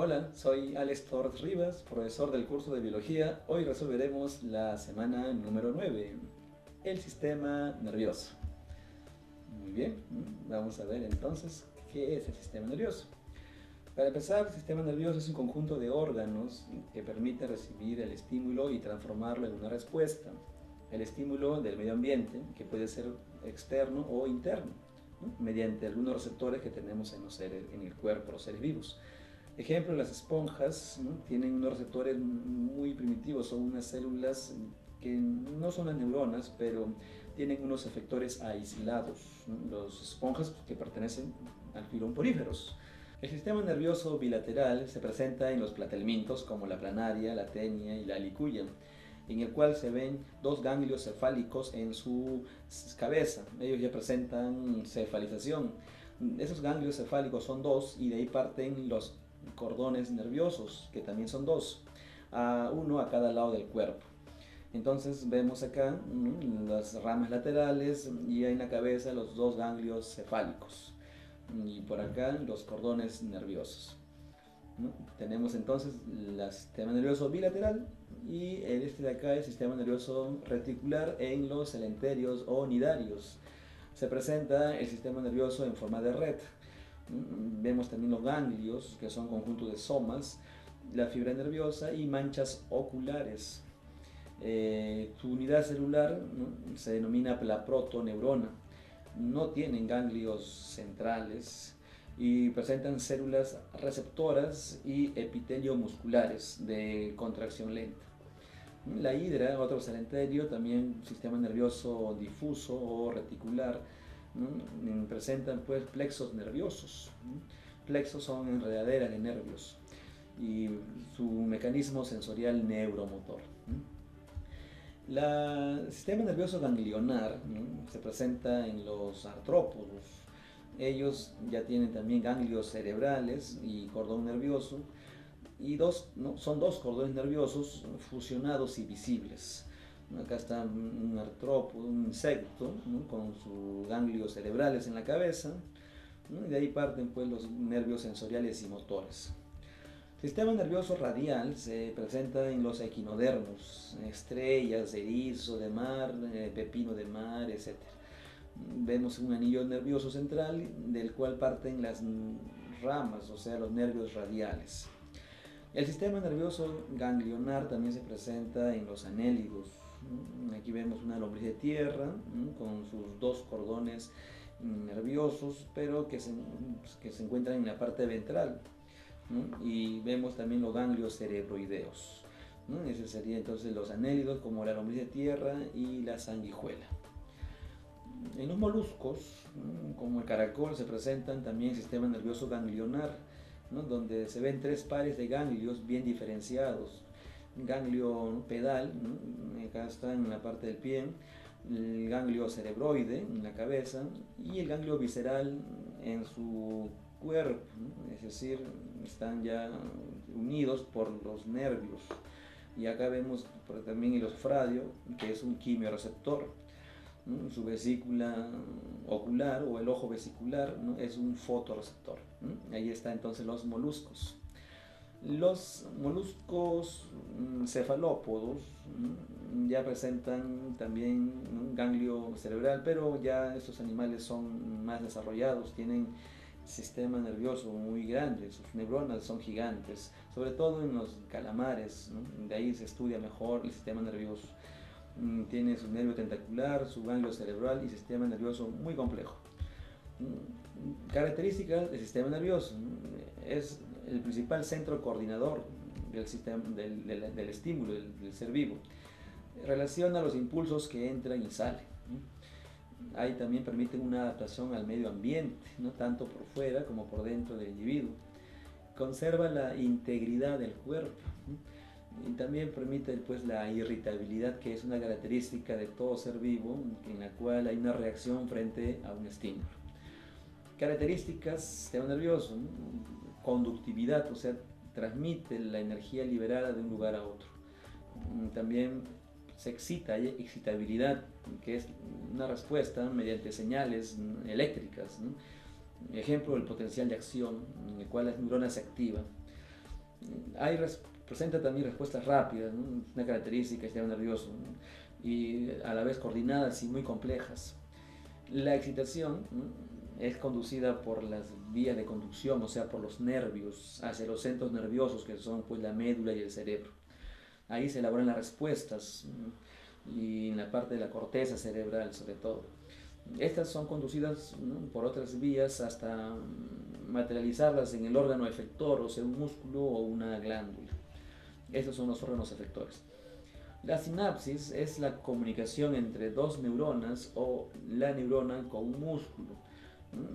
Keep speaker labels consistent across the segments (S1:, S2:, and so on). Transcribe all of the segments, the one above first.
S1: Hola, soy Alex Torres Rivas, profesor del curso de biología. Hoy resolveremos la semana número 9, el sistema nervioso. Muy bien, vamos a ver entonces qué es el sistema nervioso. Para empezar, el sistema nervioso es un conjunto de órganos que permite recibir el estímulo y transformarlo en una respuesta. El estímulo del medio ambiente, que puede ser externo o interno, ¿no? Mediante algunos receptores que tenemos en el cuerpo, los seres vivos. Ejemplo, las esponjas, ¿no? Tienen unos receptores muy primitivos, son unas células que no son las neuronas, pero tienen unos efectores aislados, ¿no? Las esponjas que pertenecen al filón poríferos. El sistema nervioso bilateral se presenta en los platelmintos como la planaria, la tenia y la licuya, en el cual se ven dos ganglios cefálicos en su cabeza. Ellos ya presentan cefalización. Esos ganglios cefálicos son dos y de ahí parten los cordones nerviosos, que también son dos, uno a cada lado del cuerpo. Entonces vemos acá las ramas laterales y en la cabeza los dos ganglios cefálicos y por acá los cordones nerviosos, ¿no? Tenemos entonces el sistema nervioso bilateral y este de acá el sistema nervioso reticular en los celenterios o nidarios. Se presenta el sistema nervioso en forma de red. Vemos también los ganglios, que son conjuntos de somas, la fibra nerviosa y manchas oculares. Su unidad celular, ¿no? Se denomina la protoneurona. No tienen ganglios centrales y presentan células receptoras y epitelio musculares de contracción lenta. La hidra, otro celenterio, también sistema nervioso difuso o reticular, ¿no? Presentan pues plexos nerviosos. Plexos son enredaderas de nervios y su mecanismo sensorial neuromotor. El sistema nervioso ganglionar, ¿no? Se presenta en los artrópodos. Ellos ya tienen también ganglios cerebrales y cordón nervioso y son dos cordones nerviosos fusionados y visibles. Acá está un artrópodo, un insecto, ¿no? Con sus ganglios cerebrales en la cabeza, ¿no? Y de ahí parten pues los nervios sensoriales y motores. El sistema nervioso radial se presenta en los equinodermos, estrellas, erizo de mar, pepino de mar, etc. Vemos un anillo nervioso central del cual parten las ramas, o sea, los nervios radiales. El sistema nervioso ganglionar también se presenta en los anélidos. Aquí vemos una lombriz de tierra con sus dos cordones nerviosos, pero que se encuentran en la parte ventral. Y vemos también los ganglios cerebroideos. Ese sería entonces los anélidos, como la lombriz de tierra y la sanguijuela. En los moluscos, como el caracol, se presentan también sistema nervioso ganglionar, ¿no? Donde se ven tres pares de ganglios bien diferenciados. Un ganglio pedal, ¿no? Acá está en la parte del pie, el ganglio cerebroide en la cabeza y el ganglio visceral en su cuerpo, ¿no? Es decir, están ya unidos por los nervios. Y acá vemos también el osfradio, que es un quimioreceptor. Su vesícula ocular o el ojo vesicular, ¿no? Es un fotorreceptor. Ahí está entonces los moluscos. Los moluscos cefalópodos ya presentan también un ganglio cerebral, pero ya estos animales son más desarrollados, tienen sistema nervioso muy grande, sus neuronas son gigantes, sobre todo en los calamares, ¿no? De ahí se estudia mejor el sistema nervioso. Tiene su nervio tentacular, su ganglio cerebral y sistema nervioso muy complejo. Características del sistema nervioso: es el principal centro coordinador del, sistema, del estímulo del ser vivo. Relaciona los impulsos que entran y salen. Ahí también permiten una adaptación al medio ambiente, ¿no? Tanto por fuera como por dentro del individuo. Conserva la integridad del cuerpo. Y también permite pues, la irritabilidad, que es una característica de todo ser vivo, en la cual hay una reacción frente a un estímulo. Características del sistema nervioso: conductividad, o sea, transmite la energía liberada de un lugar a otro. También se excita, hay excitabilidad, que es una respuesta mediante señales eléctricas, ¿no? Ejemplo, el potencial de acción, en el cual las neuronas se activan. Presenta también respuestas rápidas, ¿no? Una característica del sistema nervioso, ¿no? Y a la vez coordinadas y muy complejas. La excitación, ¿no? Es conducida por las vías de conducción, o sea, por los nervios, hacia los centros nerviosos que son pues la médula y el cerebro. Ahí se elaboran las respuestas, ¿no? Y en la parte de la corteza cerebral sobre todo. Estas son conducidas, ¿no? por otras vías hasta materializarlas en el órgano efector, o sea, un músculo o una glándula. Estos son los órganos efectores. La sinapsis es la comunicación entre dos neuronas o la neurona con un músculo.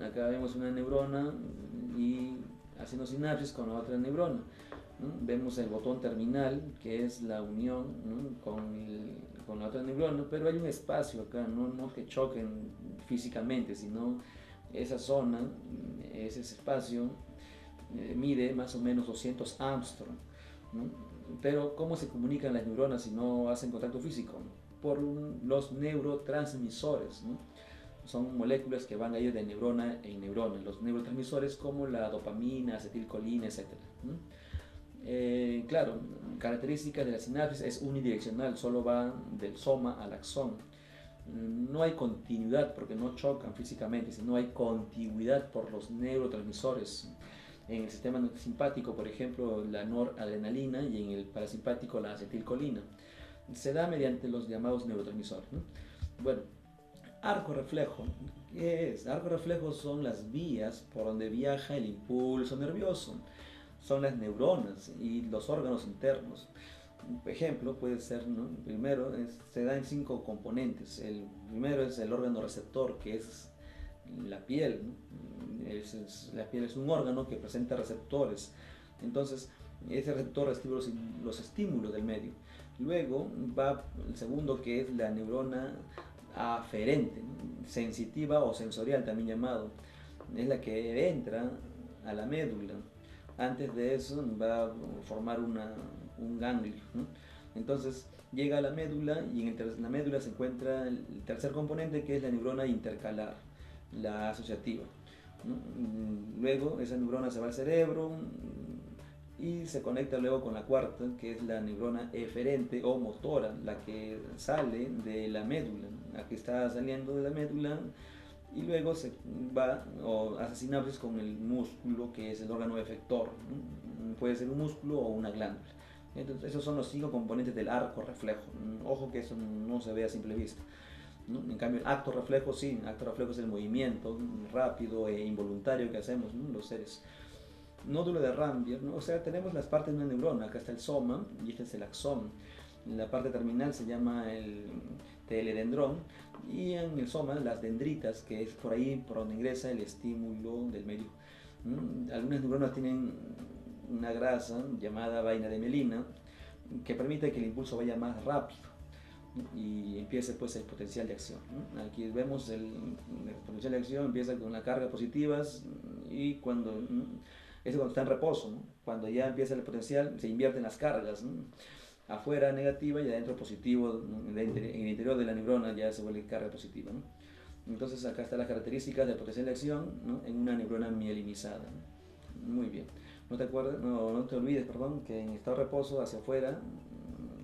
S1: Acá vemos una neurona y haciendo sinapsis con la otra neurona. Vemos el botón terminal, que es la unión, ¿no? con la otra neurona, pero hay un espacio acá, no que choquen físicamente, sino esa zona, ese espacio, mide más o menos 200 Armstrong, ¿no? Pero ¿cómo se comunican las neuronas si no hacen contacto físico? Por los neurotransmisores, ¿no? Son moléculas que van a ir de neurona en neurona. Los neurotransmisores como la dopamina, acetilcolina, etc. Claro, características de la sinapsis es unidireccional, solo va del soma al axón. No hay continuidad porque no chocan físicamente, sino hay contigüidad por los neurotransmisores. En el sistema simpático, por ejemplo, la noradrenalina, y en el parasimpático la acetilcolina. Se da mediante los llamados neurotransmisores, ¿no? Bueno, arco reflejo. ¿Qué es? Arco reflejo son las vías por donde viaja el impulso nervioso. Son las neuronas y los órganos internos. Un ejemplo puede ser, ¿no? Primero, se da en 5 componentes. El primero es el órgano receptor, que es la piel, ¿no? La piel es un órgano que presenta receptores. Entonces, ese receptor recibe los estímulos del medio. Luego va el segundo, que es la neurona aferente, sensitiva o sensorial también llamado. Es la que entra a la médula. Antes de eso va a formar un ganglio, ¿no? Entonces llega a la médula y en la médula se encuentra el tercer componente, que es la neurona intercalar, la asociativa, ¿no? Luego esa neurona se va al cerebro y se conecta luego con la cuarta, que es la neurona eferente o motora, la que sale de la médula, la que está saliendo de la médula, y luego se va o hace sinapsis con el músculo, que es el órgano efector, ¿no? Puede ser un músculo o una glándula. Entonces, esos son los 5 componentes del arco reflejo. Ojo que eso no se ve a simple vista, ¿no? En cambio, el acto reflejo sí, el acto reflejo es el movimiento rápido e involuntario que hacemos, ¿no? Los seres. Nódulo de Rambier, ¿no? O sea, tenemos las partes de una neurona. Acá está el soma y este es el axón. La parte terminal se llama el teledendrón, y en el soma las dendritas, que es por ahí por donde ingresa el estímulo del medio. Algunas neuronas tienen una grasa llamada vaina de mielina que permite que el impulso vaya más rápido y empiece pues el potencial de acción. Aquí vemos el potencial de acción empieza con la carga positivas, y cuando está en reposo, ¿no? Cuando ya empieza el potencial se invierten las cargas, ¿no? Afuera negativa y adentro positivo. En el interior de la neurona ya se vuelve carga positiva, ¿no? Entonces acá están las características del potencial de acción, ¿no? En una neurona mielinizada, ¿no? Muy bien. No te olvides, perdón, que en estado de reposo hacia afuera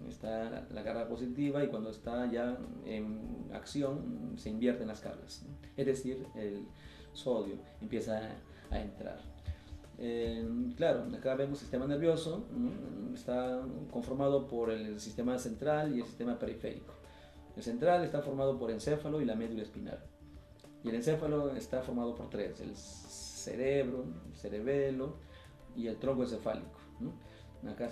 S1: está la carga positiva, y cuando está ya en acción se invierten las cargas, ¿no? Es decir, el sodio empieza a entrar. Claro, acá vemos el sistema nervioso, ¿no? Está conformado por el sistema central y el sistema periférico. El central está formado por encéfalo y la médula espinal. Y el encéfalo está formado por 3: el cerebro, el cerebelo y el tronco encefálico, ¿no? Acá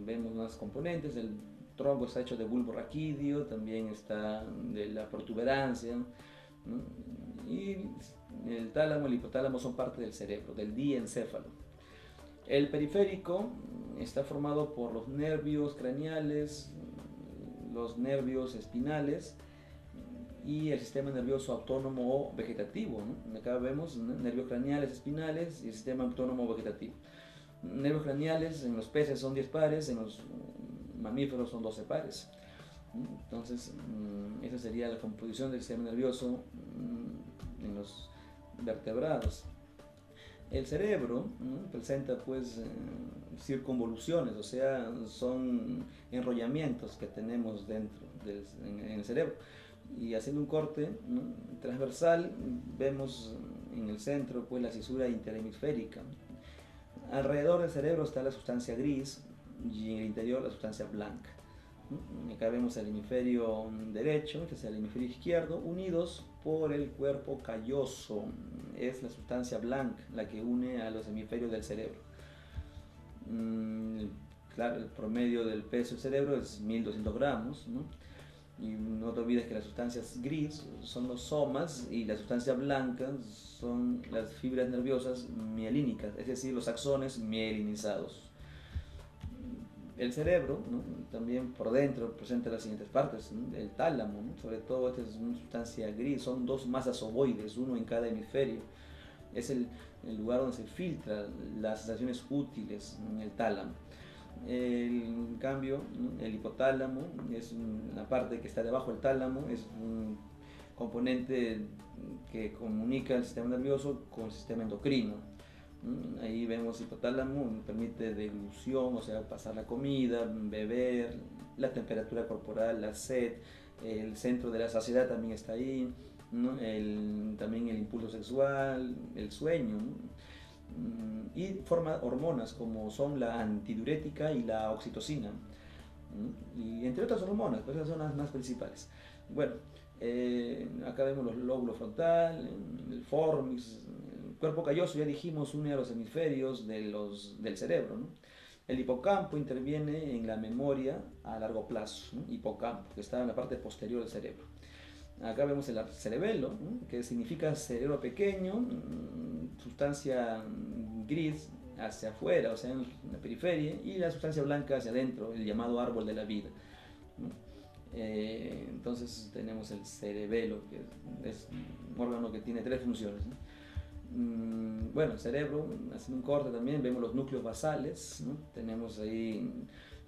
S1: vemos más componentes. El tronco está hecho de bulbo raquídeo, también está de la protuberancia, ¿no? Y el tálamo y el hipotálamo son parte del cerebro, del diencéfalo. El periférico está formado por los nervios craneales, los nervios espinales y el sistema nervioso autónomo o vegetativo, ¿no? Acá vemos, ¿no?, nervios craneales, espinales y el sistema autónomo vegetativo. Nervios craneales en los peces son 10 pares, en los mamíferos son 12 pares. Entonces, esa sería la composición del sistema nervioso en los vertebrados. El cerebro, ¿no?, presenta pues circunvoluciones, o sea, son enrollamientos que tenemos dentro en el cerebro. Y haciendo un corte, ¿no?, transversal, vemos en el centro pues la cisura interhemisférica. Alrededor del cerebro está la sustancia gris y en el interior la sustancia blanca. Acá vemos el hemisferio derecho, este es el hemisferio izquierdo, unidos por el cuerpo calloso. Es la sustancia blanca la que une a los hemisferios del cerebro. Claro, el promedio del peso del cerebro es 1200 gramos, ¿no? Y no te olvides que las sustancias gris son los somas y las sustancias blancas son las fibras nerviosas mielínicas, es decir, los axones mielinizados. El cerebro, ¿no?, también por dentro presenta las siguientes partes, ¿no? El tálamo, ¿no?, sobre todo esta es una sustancia gris, son dos masas ovoides, uno en cada hemisferio. Es el lugar donde se filtran las sensaciones útiles en el tálamo. En cambio, el hipotálamo es la parte que está debajo del tálamo, es un componente que comunica el sistema nervioso con el sistema endocrino. Ahí vemos hipotálamo, permite deglución, o sea, pasar la comida, beber, la temperatura corporal, la sed, el centro de la saciedad también está ahí, ¿no? También el impulso sexual, el sueño, ¿no? Y forma hormonas como son la antidiurética y la oxitocina, y entre otras hormonas, pero esas son las más principales. Bueno, acá vemos los lóbulos frontal, el formis, el cuerpo calloso, ya dijimos, une a los hemisferios del cerebro, ¿no? El hipocampo interviene en la memoria a largo plazo, ¿no? Hipocampo, que está en la parte posterior del cerebro. Acá vemos el cerebelo, ¿no?, que significa cerebro pequeño, sustancia gris hacia afuera, o sea, en la periferia, y la sustancia blanca hacia adentro, el llamado árbol de la vida, ¿no? Entonces tenemos el cerebelo, que es un órgano que tiene tres funciones, ¿no? Bueno, el cerebro, haciendo un corte también, vemos los núcleos basales, ¿no? Tenemos ahí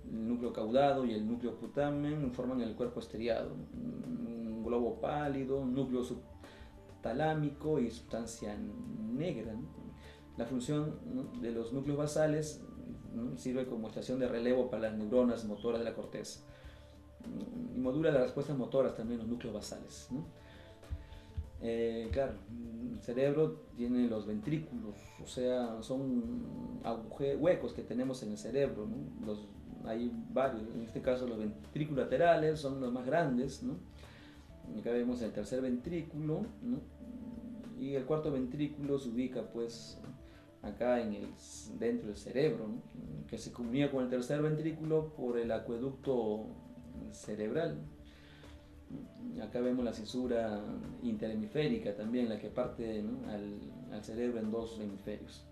S1: el núcleo caudado y el núcleo putamen, forman el cuerpo estriado, un globo pálido, un núcleo subtalámico y sustancia negra, ¿no? La función, ¿no?, de los núcleos basales, ¿no?, sirve como estación de relevo para las neuronas motoras de la corteza, y modula las respuestas motoras también los núcleos basales, ¿no? Claro, el cerebro tiene los ventrículos, o sea, son huecos que tenemos en el cerebro, ¿no? Hay varios, en este caso los ventrículos laterales son los más grandes, ¿no? Acá vemos el tercer ventrículo, ¿no?, y el cuarto ventrículo se ubica pues acá dentro del cerebro, ¿no?, que se comunica con el tercer ventrículo por el acueducto cerebral. Acá vemos la cisura interhemisférica también, la que parte, ¿no?, al cerebro en dos hemisferios.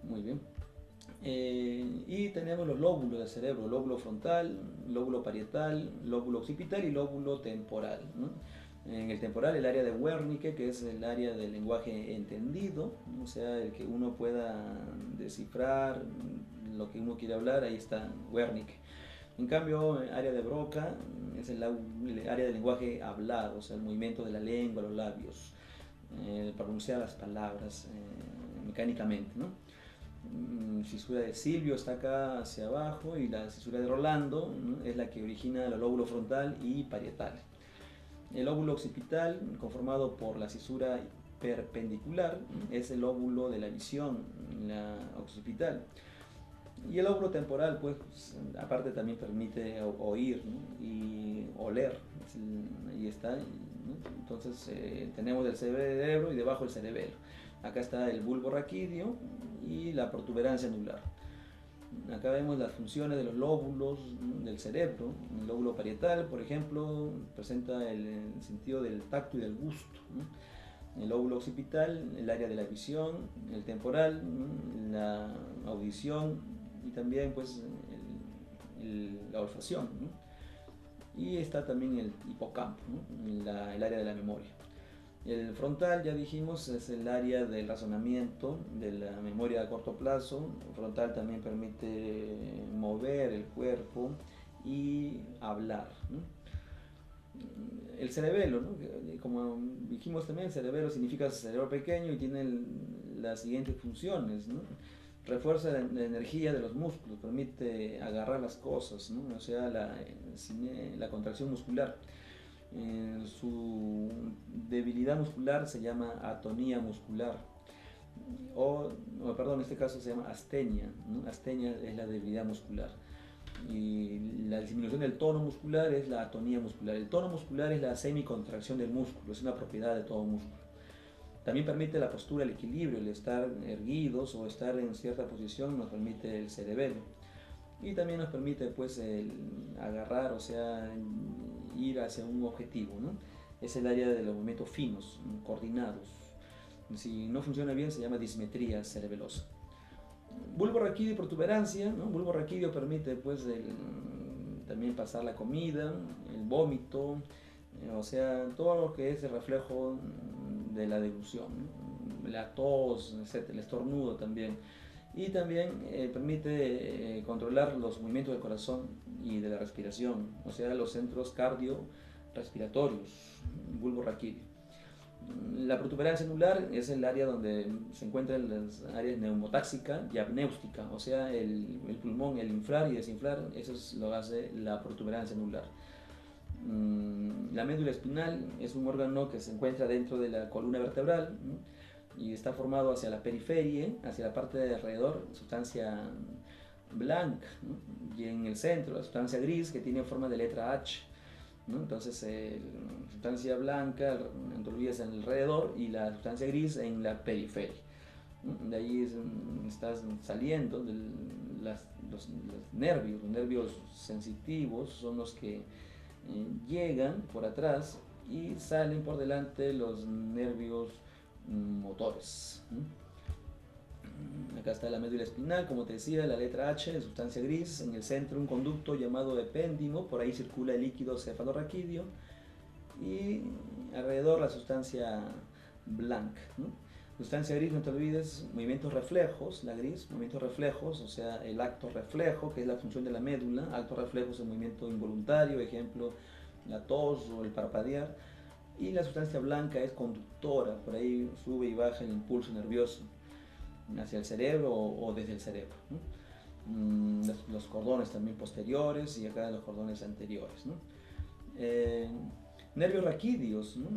S1: Muy bien. Y tenemos los lóbulos del cerebro: lóbulo frontal, lóbulo parietal, lóbulo occipital y lóbulo temporal, ¿no? En el temporal, el área de Wernicke, que es el área del lenguaje entendido, o sea, el que uno pueda descifrar lo que uno quiere hablar, ahí está Wernicke. En cambio, el área de Broca es el área del lenguaje hablado, o sea, el movimiento de la lengua, los labios, para pronunciar las palabras mecánicamente, ¿no? Cisura de Silvio está acá hacia abajo, y la cisura de Rolando, ¿no?, es la que origina el lóbulo frontal y parietal. El lóbulo occipital, conformado por la cisura perpendicular, es el lóbulo de la visión, la occipital. Y el lóbulo temporal, pues, aparte también permite oír, ¿no?, y oler. Ahí está, ¿no? Entonces tenemos el cerebro y debajo el cerebelo. Acá está el bulbo raquídeo y la protuberancia anular. Acá vemos las funciones de los lóbulos, ¿no?, del cerebro. El lóbulo parietal, por ejemplo, presenta el sentido del tacto y del gusto, ¿no? El lóbulo occipital, el área de la visión; el temporal, ¿no?, la audición, y también pues la olfacción, ¿no? Y está también el hipocampo, ¿no?, el área de la memoria. El frontal, ya dijimos, es el área del razonamiento, de la memoria a corto plazo. El frontal también permite mover el cuerpo y hablar, ¿no? El cerebelo, ¿no?, como dijimos también, el cerebelo significa cerebro pequeño y tiene las siguientes funciones, ¿no? refuerza la energía de los músculos, permite agarrar las cosas, ¿no? O sea, la contracción muscular. Su debilidad muscular se llama atonía muscular, perdón, en este caso se llama astenia, ¿no? Astenia es la debilidad muscular. Y la disminución del tono muscular es la atonía muscular. El tono muscular es la semicontracción del músculo, es una propiedad de todo músculo. También permite la postura, el equilibrio, el estar erguidos o estar en cierta posición nos permite el cerebelo. Y también nos permite pues el agarrar, o sea, ir hacia un objetivo, ¿no? Es el área de los movimientos finos, coordinados. Si no funciona bien se llama dismetría cerebelosa. Bulbo raquídeo y protuberancia, ¿no? Bulbo raquídeo permite pues también pasar la comida, el vómito, o sea, todo lo que es el reflejo de la deglución, ¿no? La tos, etc., el estornudo también. Y también permite controlar los movimientos del corazón y de la respiración, o sea, los centros cardiorrespiratorios, bulbo raquídeo. La protuberancia anular es el área donde se encuentran las áreas neumotáxica y apnéustica, o sea, el pulmón, el inflar y desinflar, eso es lo que hace la protuberancia anular. La médula espinal es un órgano que se encuentra dentro de la columna vertebral, ¿no? Y está formado hacia la periferia, hacia la parte de alrededor, sustancia blanca, ¿no? Y en el centro, la sustancia gris que tiene forma de letra H, ¿no? Entonces, la sustancia blanca olvidas en alrededor y la sustancia gris en la periferia, ¿no? De ahí estás saliendo los nervios sensitivos son los que llegan por atrás y salen por delante los nervios motores. Acá está la médula espinal, como te decía, la letra H, sustancia gris, en el centro un conducto llamado epéndimo, por ahí circula el líquido cefalorraquídeo y alrededor la sustancia blanca, ¿no? Sustancia gris, no te olvides, movimientos reflejos, la gris, movimientos reflejos, o sea, el acto reflejo, que es la función de la médula. Acto reflejo es un movimiento involuntario, ejemplo, la tos o el parpadear. Y la sustancia blanca es conductora, por ahí sube y baja el impulso nervioso hacia el cerebro o desde el cerebro, ¿no? Los cordones también posteriores y acá los cordones anteriores, ¿no? Nervios raquídeos, ¿no?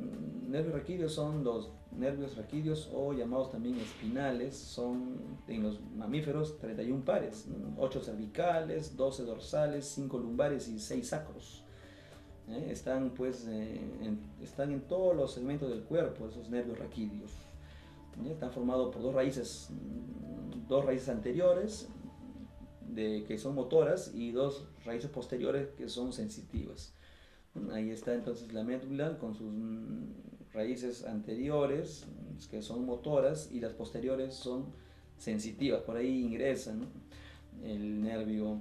S1: Nervios raquídeos son los nervios raquídeos o llamados también espinales, son en los mamíferos 31 pares, ¿no? 8 cervicales, 12 dorsales, 5 lumbares y 6 sacros. Están pues están en todos los segmentos del cuerpo esos nervios raquídeos. Están formados por dos raíces anteriores que son motoras y dos raíces posteriores que son sensitivas. Ahí está entonces la médula con sus raíces anteriores que son motoras y las posteriores son sensitivas. Por ahí ingresa, ¿no?, el nervio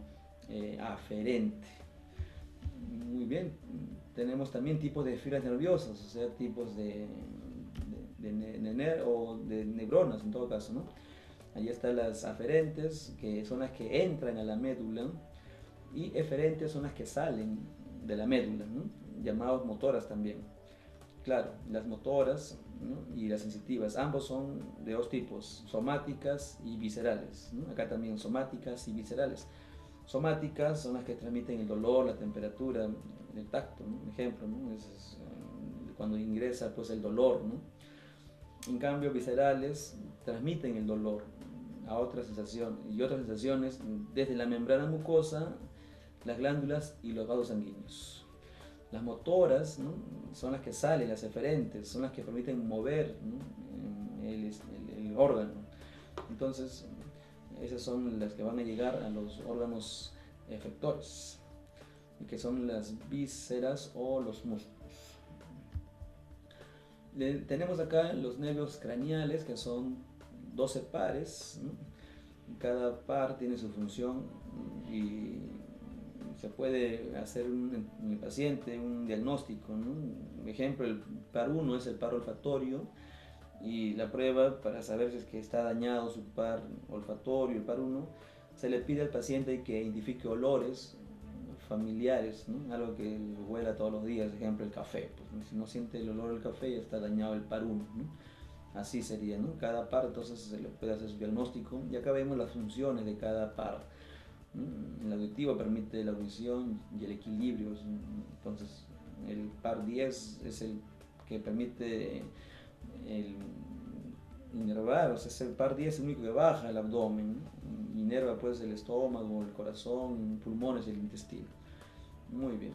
S1: aferente. Muy bien, tenemos también tipos de fibras nerviosas, o sea, tipos de neuronas en todo caso, ¿no? Ahí están las aferentes, que son las que entran a la médula, y eferentes son las que salen de la médula, ¿no?, llamados motoras también. Claro, las motoras, ¿no?, y las sensitivas, ambos son de dos tipos, somáticas y viscerales, ¿no? Acá también somáticas y viscerales. Somáticas son las que transmiten el dolor, la temperatura, el tacto, ¿no? Un ejemplo, ¿no?, es cuando ingresa pues el dolor, ¿no? En cambio, viscerales transmiten el dolor a otras sensaciones y otras sensaciones desde la membrana mucosa, las glándulas y los vasos sanguíneos. Las motoras, ¿no?, son las que salen, las eferentes, son las que permiten mover, ¿no?, el órgano. Entonces, esas son las que van a llegar a los órganos efectores, que son las vísceras o los músculos. Tenemos acá los nervios craneales, que son 12 pares, ¿no? Cada par tiene su función y se puede hacer en el paciente un diagnóstico, ¿no? Por ejemplo, el par 1 es el par olfatorio, y la prueba para saber si es que está dañado su par olfatorio, el par 1, se le pide al paciente que identifique olores familiares, ¿no?, algo que huela todos los días, por ejemplo el café. Pues, si no siente el olor del café, ya está dañado el par 1, ¿no? Así sería, ¿no? Cada par, entonces se le puede hacer su diagnóstico y acá vemos las funciones de cada par. El auditivo permite la audición y el equilibrio. Entonces, el par 10 es el que permite el inervar, o sea, es el par 10 es el único que baja el abdomen, ¿no? Inerva pues el estómago, el corazón, pulmones y el intestino. Muy bien.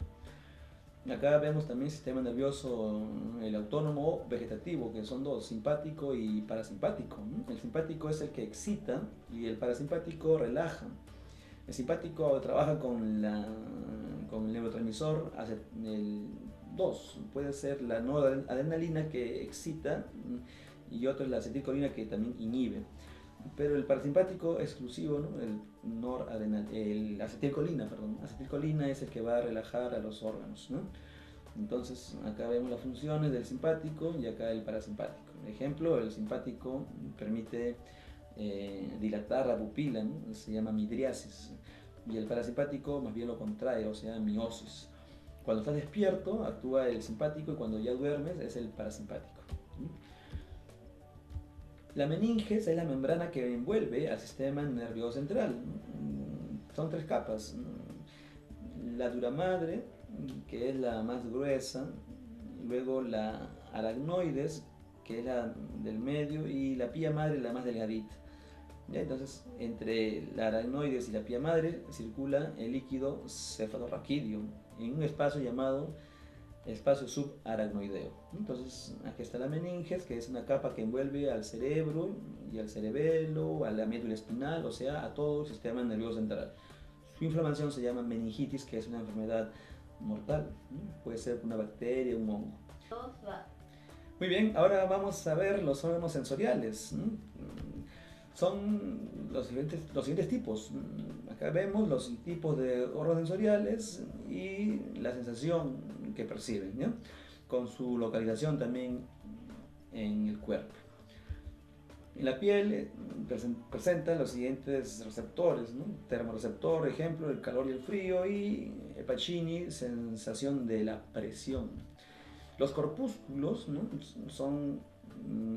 S1: Acá vemos también el sistema nervioso, el autónomo o vegetativo, que son dos, simpático y parasimpático, ¿no? El simpático es el que excita y el parasimpático relaja. El simpático trabaja con el neurotransmisor el 2, puede ser la noradrenalina que excita y otro es la acetilcolina que también inhibe. Pero el parasimpático exclusivo, ¿no? El acetilcolina, perdón. Acetilcolina es el que va a relajar a los órganos, ¿no? Entonces acá vemos las funciones del simpático y acá el parasimpático. Por ejemplo, el simpático permite dilatar la pupila, ¿no? Se llama midriasis. Y el parasimpático más bien lo contrae, o sea, miosis. Cuando estás despierto actúa el simpático y cuando ya duermes es el parasimpático. La meninges es la membrana que envuelve al sistema nervioso central. Son tres capas. La dura madre, que es la más gruesa, luego la aracnoides, que es la del medio, y la pía madre, la más delgadita. ¿Ya? Entonces, entre la aracnoides y la pía madre circula el líquido cefalorraquídeo en un espacio llamado espacio subaracnoideo. Entonces, aquí está la meninges, que es una capa que envuelve al cerebro y al cerebelo, a la médula espinal, o sea, a todo el sistema nervioso central. Su inflamación se llama meningitis, que es una enfermedad mortal. Puede ser una bacteria, un hongo. Muy bien, ahora vamos a ver los órganos sensoriales. Son los siguientes tipos. Acá vemos los tipos de órganos sensoriales y la sensación que perciben, ¿ya? Con su localización también en el cuerpo. En la piel presenta los siguientes receptores, ¿no? Termorreceptor, ejemplo, el calor y el frío, y Pacini, sensación de la presión. Los corpúsculos, ¿no? Son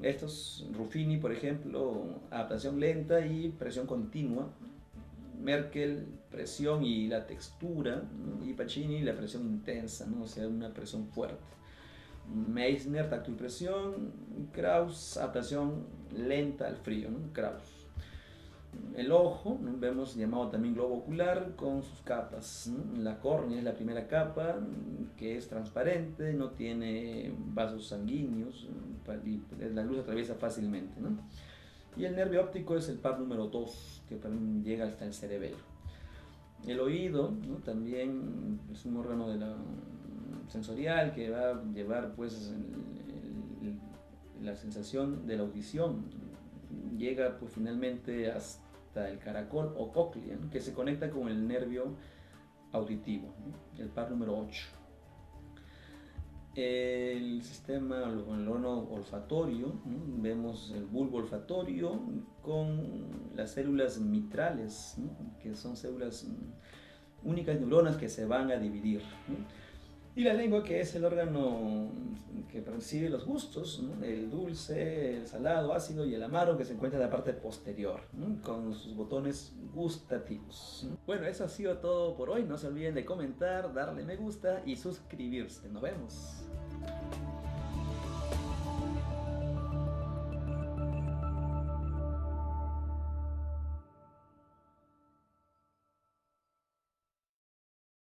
S1: estos, Ruffini, por ejemplo, adaptación lenta y presión continua. Merkel, presión y la textura, ¿no? Y Pacini, la presión intensa, ¿no? O sea, una presión fuerte. Meissner, tacto y presión. Krauss, adaptación lenta al frío, ¿no? Krauss. El ojo, ¿no? Vemos llamado también globo ocular con sus capas, ¿no? La córnea es la primera capa, que es transparente, no tiene vasos sanguíneos y la luz atraviesa fácilmente, ¿no? Y el nervio óptico es el par número 2, que llega hasta el cerebelo. El oído, ¿no? También es un órgano sensorial que va a llevar pues la sensación de la audición. Llega pues finalmente hasta el caracol o cóclea, ¿no? Que se conecta con el nervio auditivo, ¿no? El par número 8. El sistema, el órgano olfatorio, ¿no? Vemos el bulbo olfatorio con las células mitrales, ¿no? Que son células únicas neuronas que se van a dividir, ¿no? Y la lengua, que es el órgano que percibe los gustos, ¿no? El dulce, el salado, ácido y el amargo, que se encuentra en la parte posterior, ¿no? Con sus botones gustativos. Bueno, eso ha sido todo por hoy. No se olviden de comentar, darle me gusta y suscribirse. Nos vemos.